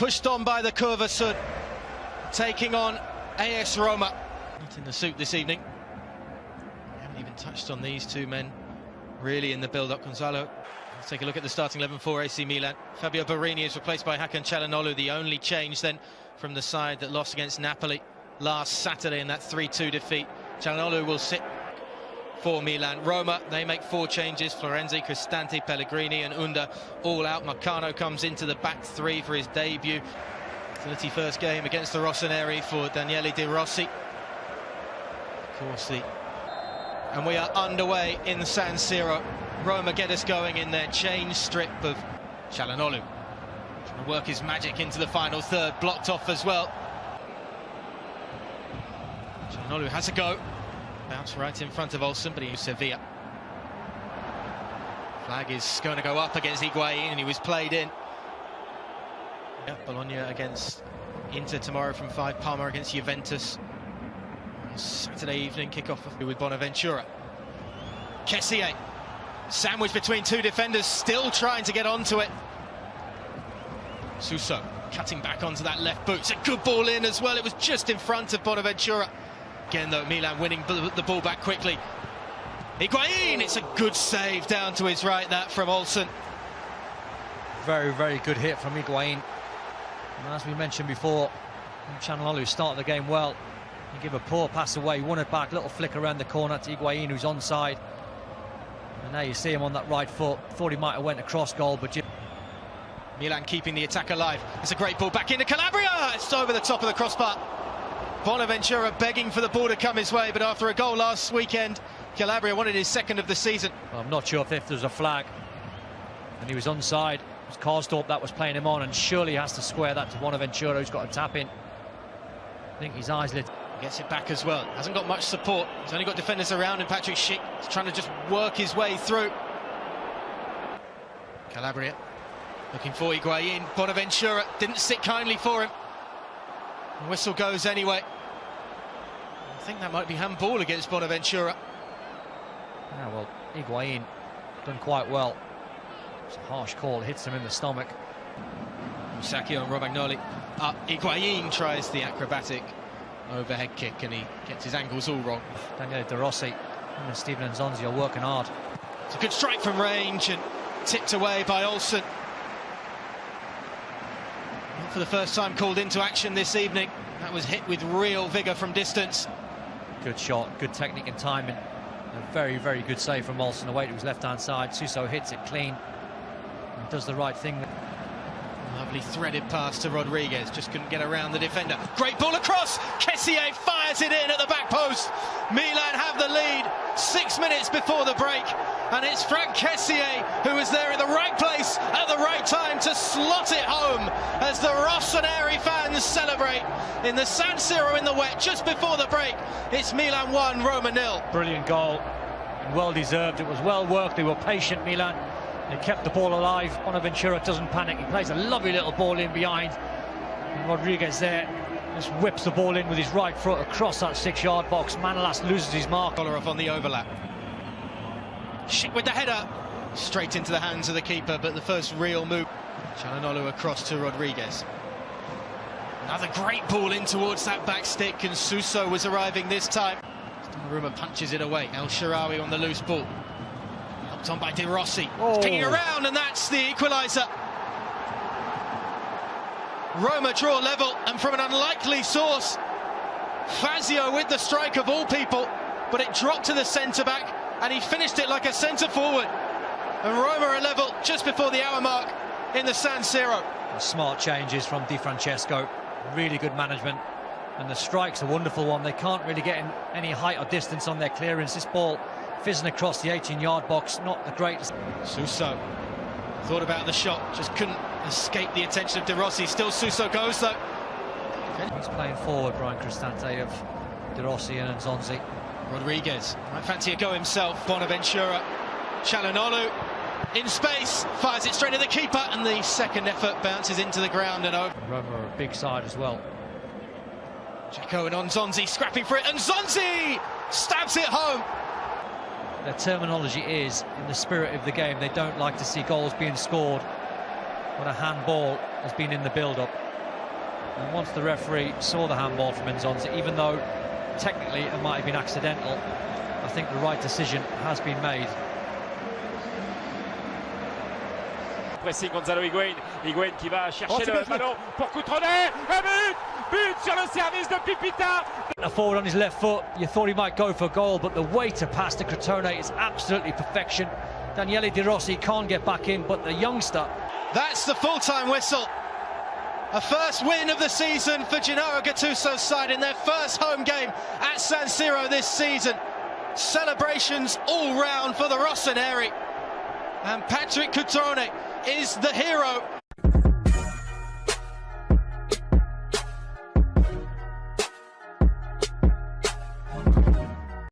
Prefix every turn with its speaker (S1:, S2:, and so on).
S1: pushed on by the Curva Sud, taking on AS Roma. Not in the suit this evening. We haven't even touched on these two men really in the build-up. Gonzalo, let's take a look at the starting 11 for AC Milan. Fabio Borini is replaced by Hakan Çalhanoğlu, the only change then from the side that lost against Napoli last Saturday in that 3-2 defeat. Çalhanoğlu will sit for Milan. Roma, they make 4 changes. Florenzi, Cristante, Pellegrini and Under all out. Marcano comes into the back 3 for his debut. 31st game against the Rossoneri for Daniele De Rossi. Of course, and we are underway in San Siro. Roma get us going in their change strip of Çalhanoğlu. Trying to work his magic into the final third, blocked off as well. Çalhanoğlu has a go. Bounce right in front of Olsen, but he's Sevilla. Flag is going to go up against Higuain, and he was played in. Yeah, Bologna against Inter tomorrow from 5. Parma against Juventus. Saturday evening kick-off with Bonaventura. Kessié, sandwiched between 2 defenders, still trying to get onto it. Suso cutting back onto that left boot. It's a good ball in as well. It was just in front of Bonaventura. Again, though, Milan winning the ball back quickly. Higuain, it's a good save down to his right, that from Olsen.
S2: Very, very good hit from Higuain. And as we mentioned before, Çalhanoğlu started the game well. He gave a poor pass away, won it back, little flick around the corner to Higuain, who's onside. And now you see him on that right foot. Thought he might have went across goal, but
S1: Milan keeping the attack alive. It's a great ball back into Calabria. It's over the top of the crossbar. Bonaventura begging for the ball to come his way, but after a goal last weekend, Calabria wanted his 2nd of the season.
S2: Well, I'm not sure if there was a flag, and he was onside. It was Karsdorp that was playing him on, and surely he has to square that to Bonaventura, who's got a tap in. I think his eyes lit.
S1: Gets it back as well. Hasn't got much support. He's only got defenders around him. Patrick Schick is trying to just work his way through. Calabria looking for Higuain. Bonaventura didn't sit kindly for him. The whistle goes anyway. I think that might be handball against Bonaventura.
S2: Yeah, well, Higuain done quite well. It's a harsh call, hits him in the stomach.
S1: Musacchio and Romagnoli. Higuain tries the acrobatic overhead kick and he gets his angles all wrong.
S2: Daniele De Rossi and Steven Nzonzi are working hard.
S1: It's a good strike from range and tipped away by Olsen. Not for the first time called into action this evening. That was hit with real vigour from distance.
S2: Good shot, good technique and timing. A very, very good save from Olsen away to his left-hand side. Suso hits it clean and does the right thing.
S1: Lovely threaded pass to Rodriguez, just couldn't get around the defender. Great ball across, Kessié fires it in at the back post. Milan have the lead 6 minutes before the break, and it's Franck Kessié who is there in the right place at the right time to slot it home as the Rossoneri fans celebrate in the San Siro in the wet just before the break. It's Milan 1, Roma 0.
S2: Brilliant goal, and well deserved. It was well worked. They were patient, Milan. They kept the ball alive. Bonaventura doesn't panic. He plays a lovely little ball in behind. And Rodriguez there just whips the ball in with his right foot across that 6-yard box. Manolas loses his mark.
S1: Off on the overlap. Schick with the header. Straight into the hands of the keeper, but the first real move. Çalhanoğlu across to Rodriguez. Another great ball in towards that back stick, and Suso was arriving this time. Donnarumma punches it away. El Shaarawy on the loose ball. On by De Rossi, picking around, and that's the equaliser. Roma draw level, and from an unlikely source. Fazio with the strike of all people, but it dropped to the centre-back, and he finished it like a centre-forward. And Roma are level just before the hour mark in the San Siro.
S2: Smart changes from Di Francesco, really good management, and the strike's a wonderful one. They can't really get in any height or distance on their clearance. This ball fizzing across the 18-yard box, not the greatest.
S1: Suso thought about the shot, just couldn't escape the attention of De Rossi. Still Suso goes though.
S2: He's playing forward, Brian Cristante, of De Rossi and Nzonzi.
S1: Rodriguez might fancy a go himself. Bonaventura, Çalhanoğlu in space, fires it straight to the keeper, and the second effort bounces into the ground and over.
S2: Roma are a big side as well.
S1: Dzeko and Nzonzi scrapping for it, and Nzonzi stabs it home.
S2: Their terminology is, in the spirit of the game, they don't like to see goals being scored when a handball has been in the build-up. And once the referee saw the handball from Inzonzi, even though technically it might have been accidental, I think the right decision has been made.
S3: Pressing Gonzalo Higuain. Higuain qui va chercher le ballon pour Coutronnet. Un but! But sur le service de Pipita.
S2: Forward on his left foot, you thought he might go for a goal, but the way to pass to Crotone is absolutely perfection. Daniele De Rossi can't get back in, but the youngster.
S1: That's the full-time whistle. A first win of the season for Gennaro Gattuso's side in their first home game at San Siro this season. Celebrations all round for the Rossoneri. And Patrick Cutrone is the hero